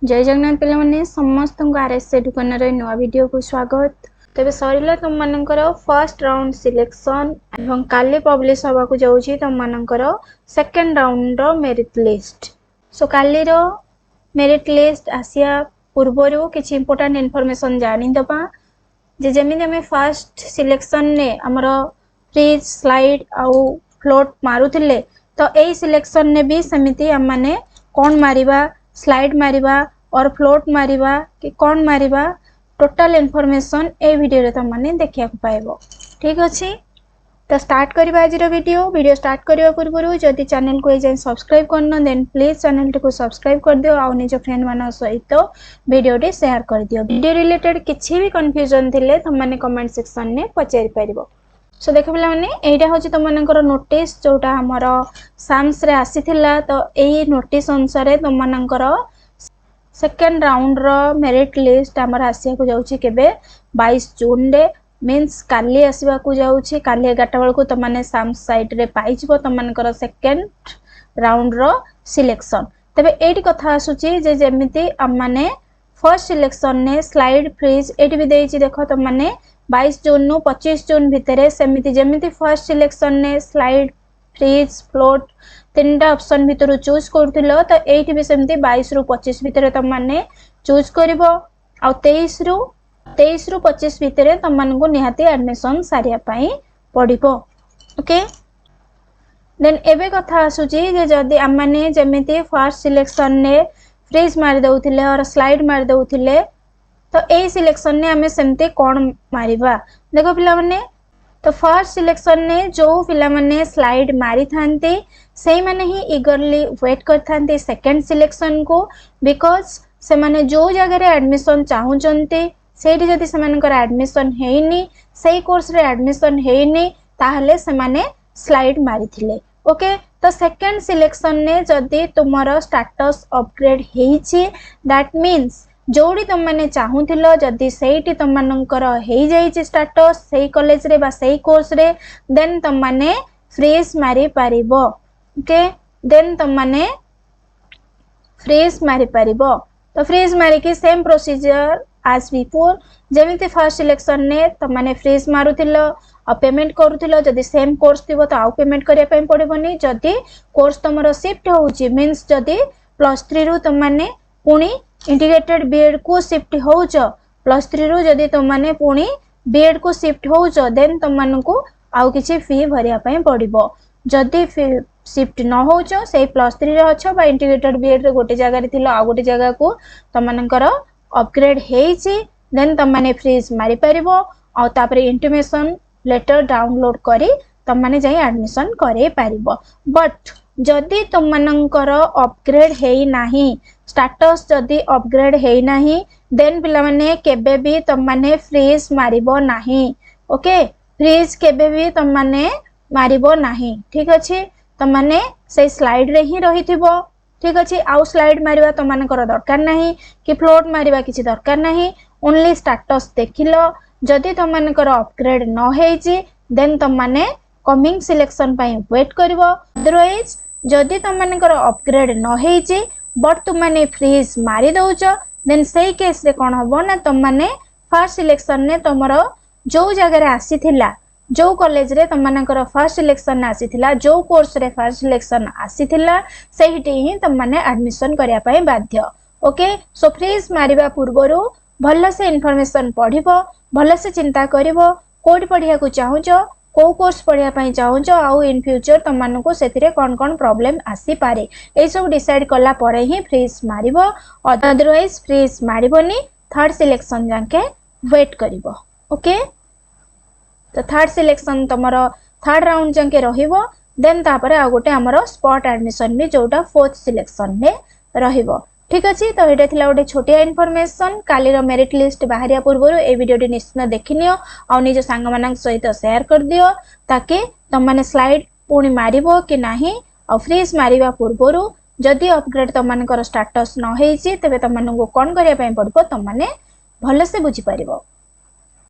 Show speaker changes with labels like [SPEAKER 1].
[SPEAKER 1] जय जगन्नाथ पे समस्त आरएस एडुकनर नुआ वीडियो को स्वागत। तेबे सरिला तुम मानकर फर्स्ट राउंड सिलेक्शन एवं काली पब्लिश हवा को जाउची तुम मानकर सेकंड राउंड रो मेरिट लिस्ट। सो काली रो मेरिट लिस्ट आसिया पूर्वरु किछि इंपोर्टेंट इन्फॉर्मेशन जानि दबा जे जेमिति हमें फर्स्ट सिलेक्शन ने हमरो फ्रीज स्लाइड आउ फ्लोट मारुथिले तो एई सिलेक्शन ने भी समिति हम माने कोन मारिबा स्लाइड मारिबा और फ्लोट मारिबा कि कौन मारिबा टोटल इन्फॉर्मेशन ए वीडियो रे तुम माने देखिया पाइबो। ठीक अछि तो स्टार्ट करबा आज रो वीडियो स्टार्ट करबा पूर्व जदि चैनल को एजें सब्सक्राइब करन देन प्लीज चैनल को सब्सक्राइब कर दियो आ निज फ्रेंड मान सहित वीडियो टी शेयर कर दियो। वीडियो रिलेटेड किछि भी कंफ्यूजन थिले तुम माने कमेंट सेक्शन ने पचारि परिबो। सो देख पे मैंने यहाँ हूँ तुम मानकर नोटिस जोटा आमर साम्स रे आसीथिला तो यही नोटिस अनुसार तुम मानकर सेकेंड राउंड रो मेरिट लिस्ट आमर आसिया को जाउची केबे 22 जून रे मींस काली आसीबा को जाउची काली 11टा बेल को तुम माने साम्स साइट रे पाइजबो तुम मानकर सेकेंड राउंड रो सिलेक्शन। तबे एठी कथा आसुची जे जेमिति हम माने फर्स्ट सिलेक्शन ने स्लाइड फ्रीज एठी भी देइची देखो तुम माने 22 जून नु 25 जून भितरे सेमिति जेमिति फर्स्ट सिलेक्शन ने स्लाइड फ्रीज फ्लोट तीनटा ऑप्शन भितर चूज करथिलो तो एठी भी सेमिति 22 रु 25 भितरे तुम माने चूज करिवो आ 23 रु 25 भितरे तुम मानन को निहाती एडमिशन सारिया पई पडिबो। ओके देन एबे कथा आसुची जे जदी हम माने जेमिति फर्स्ट सिलेक्शन ने फ्रीज मार दउथिले और स्लाइड मार दउथिले तो ए सिलेक्शन ने हमें सेमते कौन मारिबा देखो पिला माने तो फर्स्ट सिलेक्शन ने जो पिला माने स्लाइड मारी थांते सेही माने ही ईगरली वेट कर थांते सेकंड सिलेक्शन को बिकॉज़ से माने जो जगह रे एडमिशन चाहू चंते सेठी जदी से मानकर एडमिशन हेइनी सेही कोर्स रे एडमिशन हेइनी ताहले से माने स्लाइड मारी थिले। ओके तो सेकंड सिलेक्शन ने जदी तुमरो स्टेटस अपग्रेड हेइची दैट मींस जोड़ी तुम माने चाहूथिलो जदी सेठी तुम मानकर हेइ जाईची स्टेटस सेही कॉलेज रे बा सेही कोर्स रे देन तुम माने फ्रीज मारी पारिबो। ओके देन तुम माने फ्रीज मारी पारिबो तो फ्रीज मारी की सेम प्रोसीजर एज बिफोर जेमिति फर्स्ट सिलेक्शन ने तुम माने फ्रीज मारुथिलो आ पेमेंट करूथिलो जदी सेम कोर्स थिबो तो आउ पेमेंट करिया पई पड़िबोनी जदी कोर्स तमरो शिफ्ट होउची मींस जदी +3 रु तुम माने पुणी इंटीग्रेटेड बीएड को शिफ्ट होउच +3 रु जदी तुम माने पुणी बीएड को शिफ्ट होउच देन तुम मानन को आउ किछि फी भरिया पई पड़िबो। जदी शिफ्ट न होउच सेही +3 रे अछ बा इंटीग्रेटेड बीएड रे गोटे जगह रे थिलो आ गोटे जगह को तुम मानकर अपग्रेड हेइची देन तुम माने फ्रीज मारी परिबो आ तापरे इंटिमेशन लेटर डाउनलोड करी तुम माने जाई एडमिशन करे परिबो। बट जदी तुम मानकर अपग्रेड हेइ नाही स्टेटस जदी अपग्रेड हेइ नाही देन पिला माने केबे भी तुम माने फ्रीज मारिबो नाही। ओके फ्रीज केबे भी तुम माने मारिबो नाही। ठीक अछि तुम माने से स्लाइड रे ही रहिथिबो। ठीक अछि आउ स्लाइड मारिबा तुम मानकर दरकार नाही कि फ्लोट मारिबा किछि दरकार नाही ओनली स्टेटस देखिलो जदी तुम मानकर अपग्रेड न हेइची देन तुम माने कमिंग सिलेक्शन पई वेट करबो। अदरवाइज जदी तुम मानकर अपग्रेड न हेइची बट तुम माने फ्रीज मारी दउच देन सेही केस रे कोन हबो ना तुम माने फर्स्ट सिलेक्शन ने तमरो जो जगह रे आसीथिला जो कॉलेज रे तुम मानकर फर्स्ट सिलेक्शन आसीथिला जो कोर्स रे फर्स्ट सिलेक्शन आसीथिला सेहिटी ही तुम माने एडमिशन करिया पई बाध्य। ओके सो फ्रीज मारिबा पूर्वरु भल से इन्फॉर्मेशन पढिबो भल से चिंता करिवो कोड पढिया को चाहूचो को कोर्स पढ़िया पई चाहूचो आउ इन फ्यूचर तुम मानन को सेतिरे कोन कोन प्रॉब्लम आसी पारे ए सब डिसाइड कला परे ही फ्रीज मारिबो अदरवाइज फ्रीज मारिबोनी थर्ड सिलेक्शन जाके वेट करिवो। ओके तो थर्ड सिलेक्शन तमरो थर्ड राउंड जाके रहिबो देन तापरे आ गोटे हमरो स्पॉट एडमिशन भी जोटा फोर्थ सिलेक्शन ने रहिबो। ठीक अछि तो एटा थिला गोटे छोटिया इन्फॉर्मेशन काली रो मेरिट लिस्ट बाहरिया पूर्वरु ए वीडियो टी निश्चित देखिनियो आ निज संग मानन सहित शेयर कर दियो ताकि तुम माने स्लाइड पुणी मारिबो कि नाही आ फ्रीज मारिबा पूर्वरु जदी अपग्रेड तुम मानकर स्टेटस न हेइची तबे तुम मानन को कोन करिया पई पड़बो तुम माने भले से बुझी परिबो।